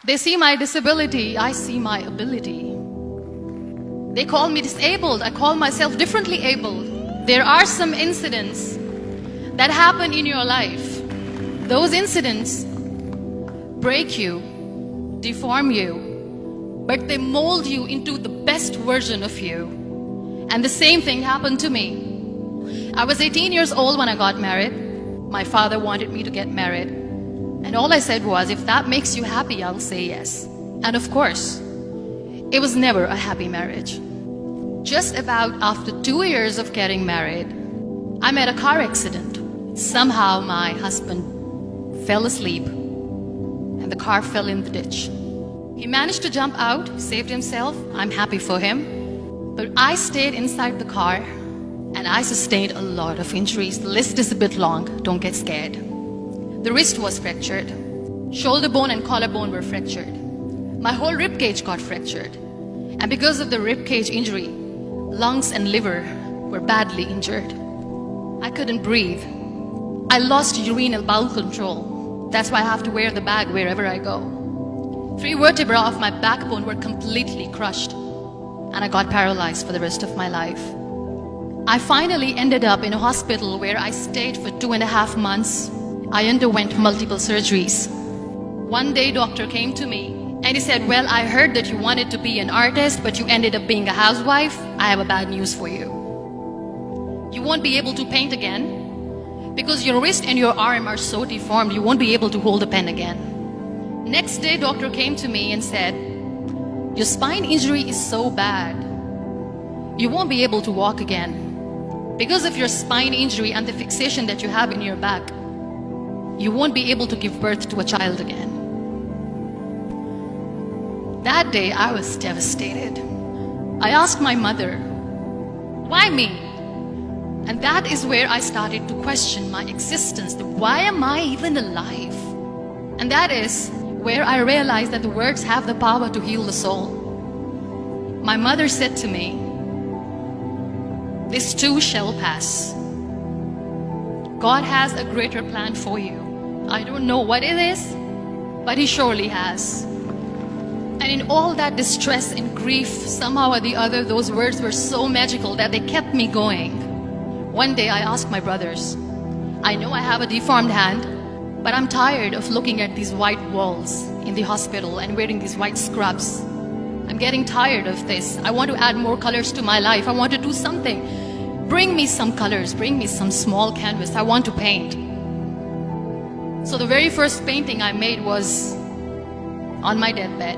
They see my disability, I see my ability. They call me disabled, I call myself differently abled. There are some incidents that happen in your life. Those incidents break you, deform you, but they mold you into the best version of you. And the same thing happened to me. I was 18 years old when I got married. My father wanted me to get married. And all I said was, if that makes you happy, I'll say yes. And of course, it was never a happy marriage. Just about after 2 years of getting married, I met a car accident. Somehow my husband fell asleep and the car fell in the ditch. He managed to jump out, saved himself. I'm happy for him. But I stayed inside the car and I sustained a lot of injuries. The list is a bit long, don't get scared. The wrist was fractured. Shoulder bone and collarbone were fractured. My whole rib cage got fractured. And because of the rib cage injury, lungs and liver were badly injured. I couldn't breathe. I lost urinary bowel control. That's why I have to wear the bag wherever I go. 3 vertebrae of my backbone were completely crushed, and I got paralyzed for the rest of my life. I finally ended up in a hospital where I stayed for 2.5 months. I underwent multiple surgeries. One day, doctor came to me and he said, well, I heard that you wanted to be an artist, but you ended up being a housewife. I have a bad news for you. You won't be able to paint again because your wrist and your arm are so deformed, you won't be able to hold a pen again. Next day, doctor came to me and said, your spine injury is so bad, you won't be able to walk again. Because of your spine injury and the fixation that you have in your back, you won't be able to give birth to a child again. That day, I was devastated. I asked my mother, why me? And that is where I started to question my existence. Why am I even alive? And that is where I realized that the words have the power to heal the soul. My mother said to me, this too shall pass. God has a greater plan for you. I don't know what it is, but He surely has. And in all that distress and grief, somehow or the other, those words were so magical that they kept me going. One day I asked my brothers, I know I have a deformed hand, but I'm tired of looking at these white walls in the hospital and wearing these white scrubs. I'm getting tired of this. I want to add more colors to my life. I want to do something. Bring me some colors, bring me some small canvas. I want to paint. So the very first painting I made was on my deathbed,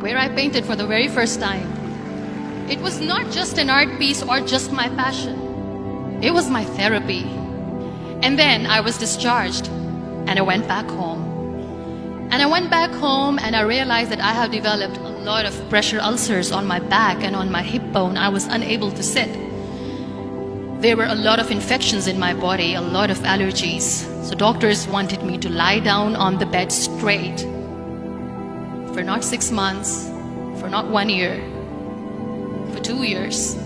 where I painted for the very first time. It was not just an art piece or just my passion. It was my therapy. And then I was discharged and I went back home. And I went back home and I realized that I have developed a lot of pressure ulcers on my back and on my hip bone. I was unable to sit. There were a lot of infections in my body, a lot of allergies. So doctors wanted me to lie down on the bed straight for not 6 months, for not 1 year, for 2 years.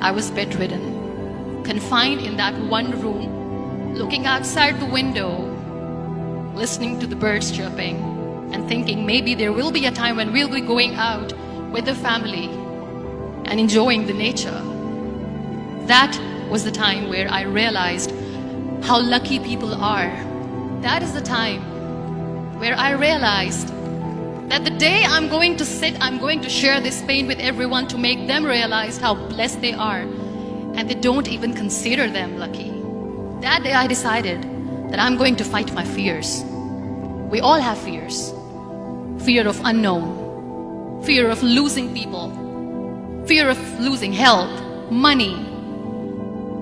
I was bedridden, confined in that one room, looking outside the window, listening to the birds chirping, and thinking maybe there will be a time when we'll be going out with the family and enjoying the nature. That was the time where I realized how lucky people are. That is the time where I realized that the day I'm going to sit, I'm going to share this pain with everyone to make them realize how blessed they are, and they don't even consider them lucky. That day I decided that I'm going to fight my fears. We all have fears. Fear of unknown, fear of losing people, fear of losing health, money.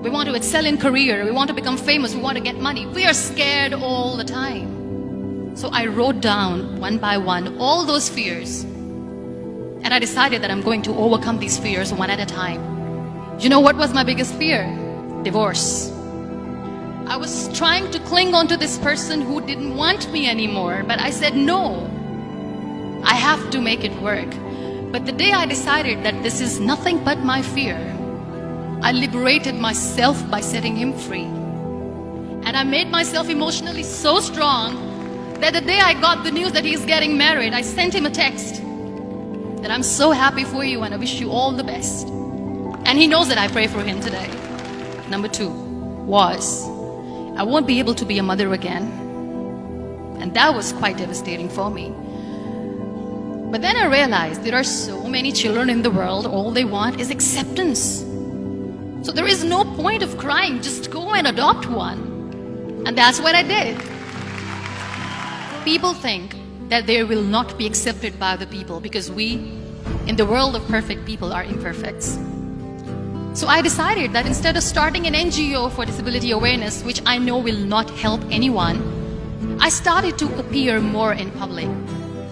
We want to excel in career, we want to become famous, we want to get money. We are scared all the time. So I wrote down one by one all those fears. And I decided that I'm going to overcome these fears one at a time. You know what was my biggest fear? Divorce. I was trying to cling on to this person who didn't want me anymore, but I said no. I have to make it work. But the day I decided that this is nothing but my fear, I liberated myself by setting him free. And I made myself emotionally so strong that the day I got the news that he's getting married, I sent him a text that I'm so happy for you and I wish you all the best. And he knows that I pray for him today. Number 2 was, I won't be able to be a mother again. And that was quite devastating for me. But then I realized there are so many children in the world, all they want is acceptance. So there is no point of crying, just go and adopt one. And that's what I did. People think that they will not be accepted by the people because we, in the world of perfect people, are imperfects. So I decided that instead of starting an NGO for disability awareness, which I know will not help anyone, I started to appear more in public.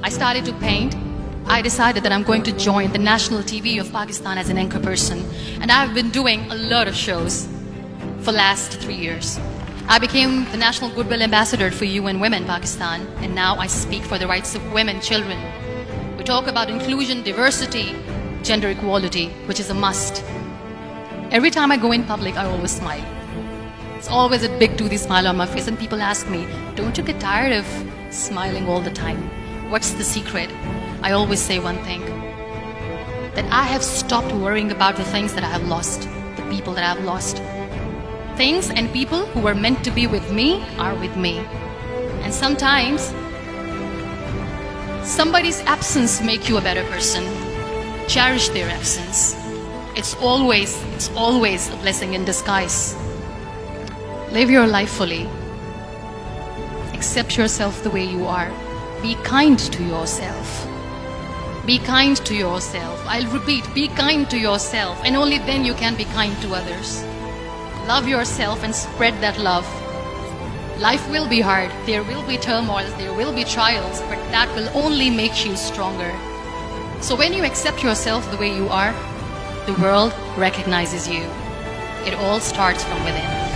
I started to paint. I decided that I'm going to join the national TV of Pakistan as an anchor person. And I've been doing a lot of shows for the last 3 years. I became the National Goodwill Ambassador for UN Women Pakistan, and now I speak for the rights of women, children. We talk about inclusion, diversity, gender equality, which is a must. Every time I go in public, I always smile. It's always a big toothy smile on my face, and people ask me, don't you get tired of smiling all the time? What's the secret? I always say one thing, that I have stopped worrying about the things that I have lost, the people that I have lost. Things and people who were meant to be with me are with me. And sometimes, somebody's absence makes you a better person. Cherish their absence. It's always a blessing in disguise. Live your life fully. Accept yourself the way you are. Be kind to yourself. Be kind to yourself. I'll repeat, be kind to yourself, and only then you can be kind to others. Love yourself and spread that love. Life will be hard. There will be turmoils, there will be trials, but that will only make you stronger. So when you accept yourself the way you are, the world recognizes you. It all starts from within.